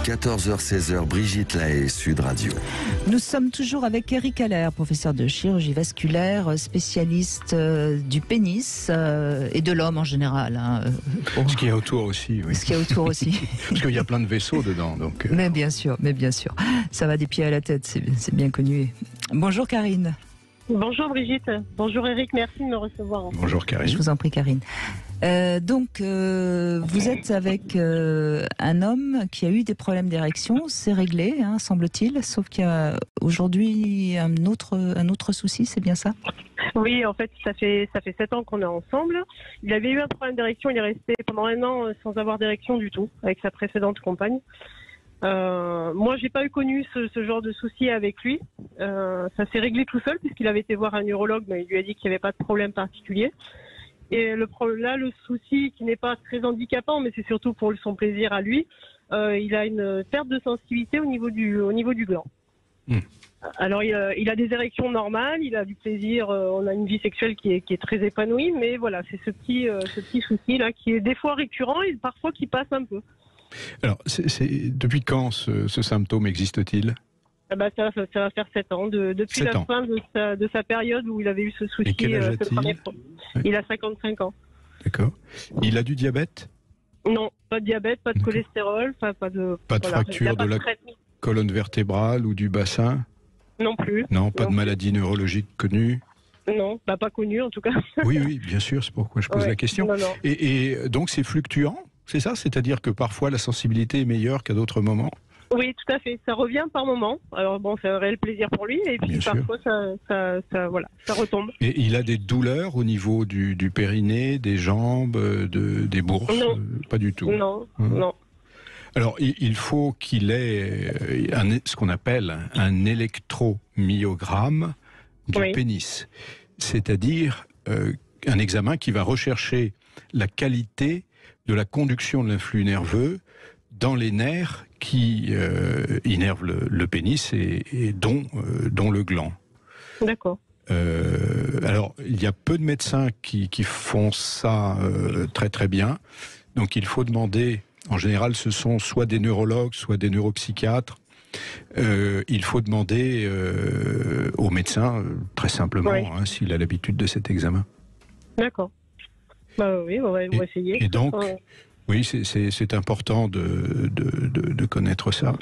14h-16h, Brigitte Lahaie, Sud Radio. Nous sommes toujours avec Eric Haller, professeur de chirurgie vasculaire, spécialiste du pénis et de l'homme en général. Ce qu'il y a autour aussi. Oui. Ce qu'il y a autour aussi. Parce qu'il y a plein de vaisseaux dedans. Donc, Mais bien sûr. Ça va des pieds à la tête, c'est bien connu. Bonjour Karine. Bonjour Brigitte, bonjour Eric, merci de me recevoir. Bonjour Karine. Je vous en prie Karine. Vous êtes avec un homme qui a eu des problèmes d'érection, c'est réglé, semble-t-il, sauf qu'il y a aujourd'hui un autre souci, c'est bien ça? Oui, en fait, ça fait 7 ans qu'on est ensemble. Il avait eu un problème d'érection, il est resté pendant 1 an sans avoir d'érection du tout, avec sa précédente compagne. Moi, j'ai pas connu ce genre de souci avec lui. Ça s'est réglé tout seul puisqu'il avait été voir un urologue, mais il lui a dit qu'il n'y avait pas de problème particulier. Et le souci qui n'est pas très handicapant, mais c'est surtout pour son plaisir à lui, il a une perte de sensibilité au niveau du gland. Alors il a des érections normales, il a du plaisir, on a une vie sexuelle qui est très épanouie, mais voilà, c'est ce petit souci là qui est des fois récurrent et parfois qui passe un peu. Alors, depuis quand ce symptôme existe-t-il? Ça va faire 7 ans, depuis la fin de sa période où il avait eu ce souci. Et quel âge a-t-il? Il a 55 ans. D'accord. Il a du diabète? Non, pas de diabète, pas de cholestérol, pas de fracture de la colonne vertébrale ou du bassin? Non plus. Non, pas de maladie neurologique connue? Non, pas connue en tout cas. Oui, bien sûr, c'est pourquoi je pose la question. Non. Et donc c'est fluctuant, c'est ça? C'est-à-dire que parfois la sensibilité est meilleure qu'à d'autres moments? Oui, tout à fait. Ça revient par moment. Alors bon, c'est un réel plaisir pour lui, et puis parfois ça retombe. Et il a des douleurs au niveau du périnée, des jambes, des bourses? Non. Pas du tout. Non. Alors, il faut qu'il ait ce qu'on appelle un électromyogramme du pénis, c'est-à-dire un examen qui va rechercher la qualité de la conduction de l'influx nerveux dans les nerfs qui innervent le pénis et dont le gland. D'accord. Alors, il y a peu de médecins qui font ça très très bien. Donc, il faut demander, en général, ce sont soit des neurologues, soit des neuropsychiatres. Il faut demander au médecin, très simplement, s'il a l'habitude de cet examen. D'accord. Oui, on va essayer. Et donc... Oui, c'est important de connaître ça.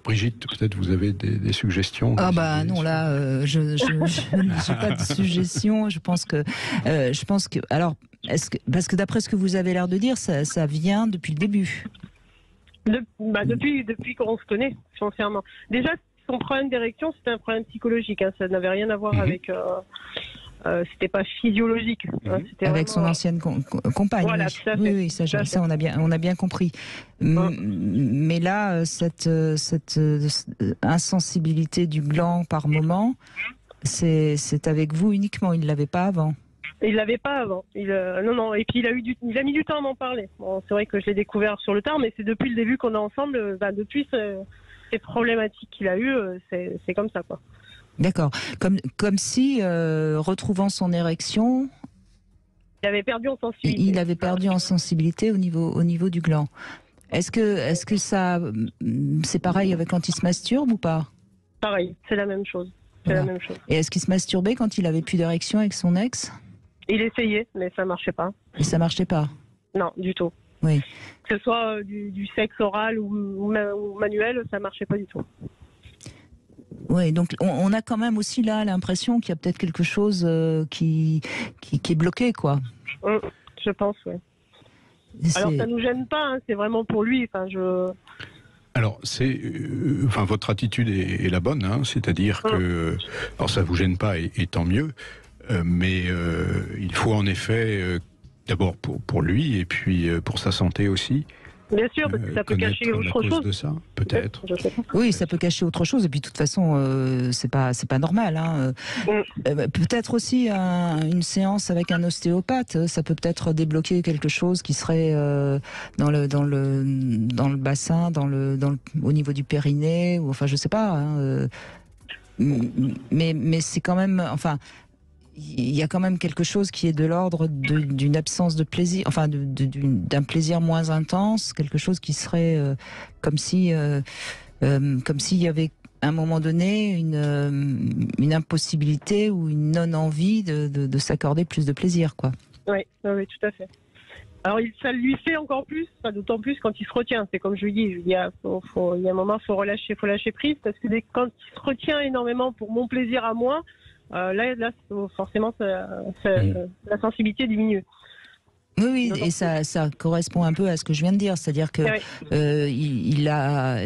Brigitte, peut-être vous avez des suggestions? Non, là, je n'ai pas de suggestions. Je pense que alors, parce que d'après ce que vous avez l'air de dire, ça vient depuis le début. Depuis qu'on se connaît, sincèrement. Déjà, son problème d'érection, c'était un problème psychologique. Ça n'avait rien à voir avec... c'était pas physiologique. C'était avec son ancienne compagne. Voilà, oui. tout à fait. Oui, ça on a bien compris. Mais là, cette insensibilité du gland par moment, c'est avec vous uniquement. Il l'avait pas avant. Il l'avait pas avant. Non. Et puis il a mis du temps à m'en parler. Bon, c'est vrai que je l'ai découvert sur le tard, mais c'est depuis le début qu'on est ensemble. Depuis ces problématiques qu'il a eues, c'est comme ça, quoi. D'accord. Comme si, retrouvant son érection... Il avait perdu en sensibilité. Il avait perdu en sensibilité au niveau du gland. Est-ce que ça... C'est pareil avec quand il se masturbe ou pas? Pareil, c'est la même chose. Voilà. La même chose. Et est-ce qu'il se masturbait quand il avait plus d'érection avec son ex? Il essayait, mais ça marchait pas. Et ça marchait pas? Non, du tout. Oui. Que ce soit du sexe oral ou manuel, ça marchait pas du tout. Oui, donc on a quand même aussi là l'impression qu'il y a peut-être quelque chose qui est bloqué, quoi. Je pense, oui. Alors ça nous gêne pas, c'est vraiment pour lui. Alors votre attitude est la bonne, c'est-à-dire que, alors ça vous gêne pas et tant mieux, mais il faut en effet d'abord pour lui et puis pour sa santé aussi. Bien sûr, parce que ça peut cacher autre chose. De ça, peut-être. Oui, ça peut cacher autre chose. Et puis, de toute façon, c'est pas normal. Peut-être aussi une séance avec un ostéopathe. Ça peut peut-être débloquer quelque chose qui serait dans le bassin, au niveau du périnée, ou enfin, je sais pas. Mais c'est quand même, enfin. il y a quand même quelque chose qui est de l'ordre d'une absence de plaisir, enfin d'un plaisir moins intense, quelque chose qui serait comme s'il y avait à un moment donné une impossibilité ou une non-envie de s'accorder plus de plaisir, quoi. Oui, tout à fait. Alors ça lui fait encore plus, d'autant plus quand il se retient. C'est comme je lui dis, il y a un moment, faut lâcher prise, parce que quand il se retient énormément pour mon plaisir à moi, là forcément la sensibilité diminue. Oui, et ça correspond un peu à ce que je viens de dire, c'est-à-dire que il a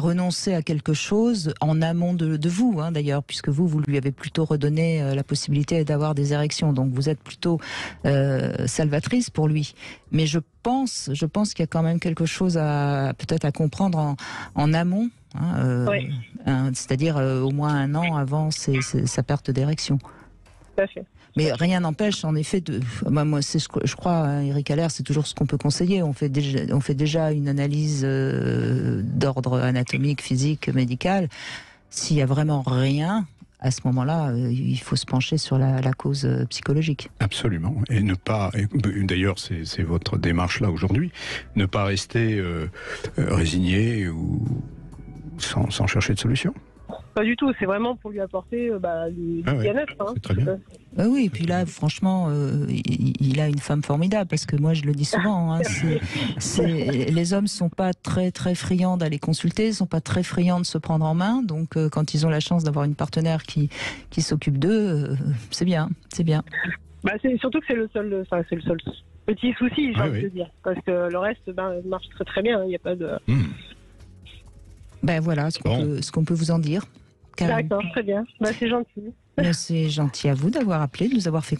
renoncé à quelque chose en amont de vous, hein, d'ailleurs, puisque vous lui avez plutôt redonné la possibilité d'avoir des érections, donc vous êtes plutôt salvatrice pour lui. Mais je pense qu'il y a quand même quelque chose peut-être à comprendre en amont, hein, c'est-à-dire au moins 1 an avant sa perte d'érection. Tout à fait. Mais rien n'empêche, en effet, moi, c'est ce que je crois, hein, Eric Haller, c'est toujours ce qu'on peut conseiller. On fait déjà une analyse d'ordre anatomique, physique, médical. S'il y a vraiment rien, à ce moment-là, il faut se pencher sur la cause psychologique. Absolument. Et ne pas, d'ailleurs, c'est votre démarche là aujourd'hui, ne pas rester résigné ou sans chercher de solution. Pas du tout, c'est vraiment pour lui apporter du bien-être. Hein. C'est très bien. Oui, et puis là, franchement, il a une femme formidable, parce que moi, je le dis souvent, hein, les hommes sont pas très très friands d'aller consulter, sont pas très friands de se prendre en main, donc quand ils ont la chance d'avoir une partenaire qui s'occupe d'eux, c'est bien, c'est bien. C'est surtout que c'est le seul petit souci, j'ai envie de dire, parce que le reste marche très très bien, il n'y a pas de... Voilà ce qu'on peut vous en dire. D'accord, très bien. C'est gentil. C'est gentil à vous d'avoir appelé, de nous avoir fait